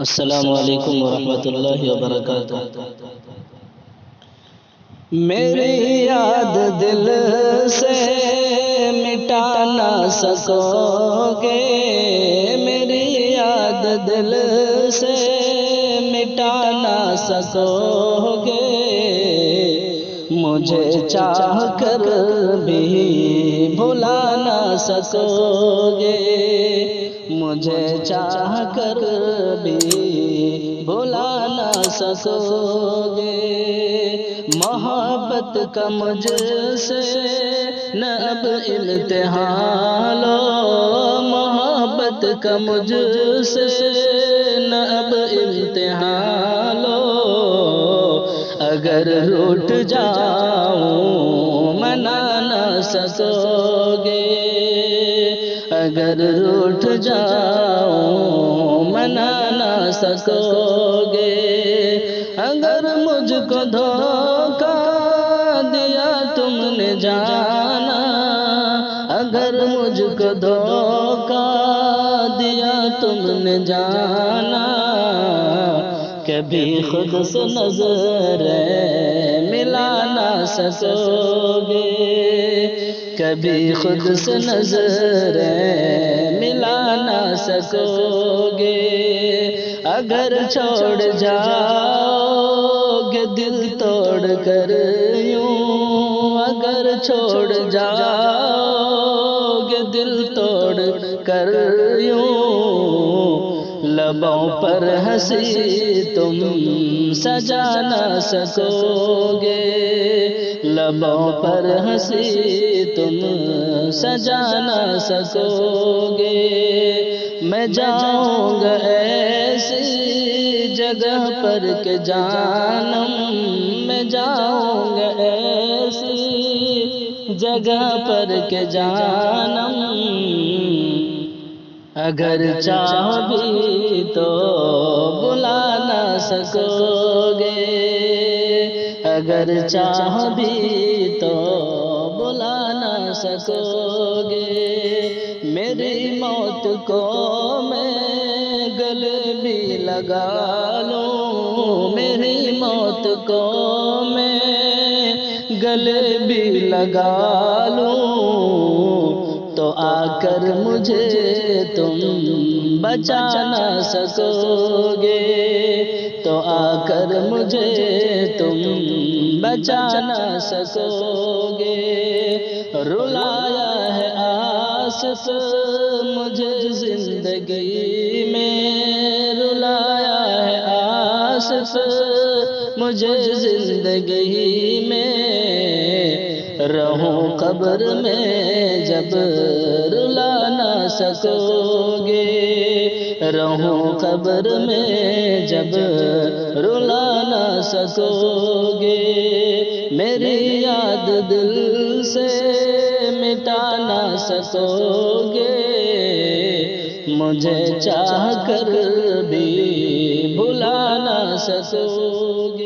السلام علیکم ورحمۃ اللہ وبرکاتہ۔ میری یاد دل سے مٹا نہ سکو گے، میری یاد دل سے مٹا نہ سکو گے، مجھے چاہ کر بھی بھلا نہ سکو گے، مجھے چاہ کر بھی بھلا نہ سکو گے۔ محبت کا مجھ سے نہ اب امتحان لو، محبت کا مجھ سے نہ اب امتحان لو، اگر روٹھ جاؤں منا نہ سکو گے، اگر روٹھ جاؤں منا نہ سکو گے، اگر مجھ کو دھوکہ دیا تم نے جانا، اگر مجھ کو دھوکہ دیا تم نے جانا، کبھی خود سے نظر ملا نہ سکو گے، کبھی خود سے نظر ملا نہ سکو گے، اگر چھوڑ جاؤ گے دل توڑ کر یوں، اگر چھوڑ جاؤ گے دل توڑ کر یوں، لبوں پر ہنسی تم سجا نہ سکو گے، لبوں پر ہنسی تم سجا نہ سکو گے، میں جاؤں گا ایسی جگہ پر کہ جانم، میں جاؤں گا ایسی جگہ پر کہ جانم، اگر چاہو بھی تو بلا نہ سکو گے، اگر چاہو بھی تو بلا نہ سکو گے، میری موت کو میں گلے بھی لگا لوں، میری موت کو میں گلے بھی لگا لوں، تو آ کر مجھے تم بچا نہ سکو گے، تو آ کر مجھے تم بچا نہ سکو گے، رلایا ہے آصف مجھے زندگی میں، رلایا ہے آصف مجھے زندگی میں، رہوں قبر میں جب رلا نہ سکو گے، رہوں قبر میں جب رلا نہ سکو گے، میری یاد دل سے مٹا نہ سکو گے، مجھے چاہ کر بھی بھلا نہ سکو گے۔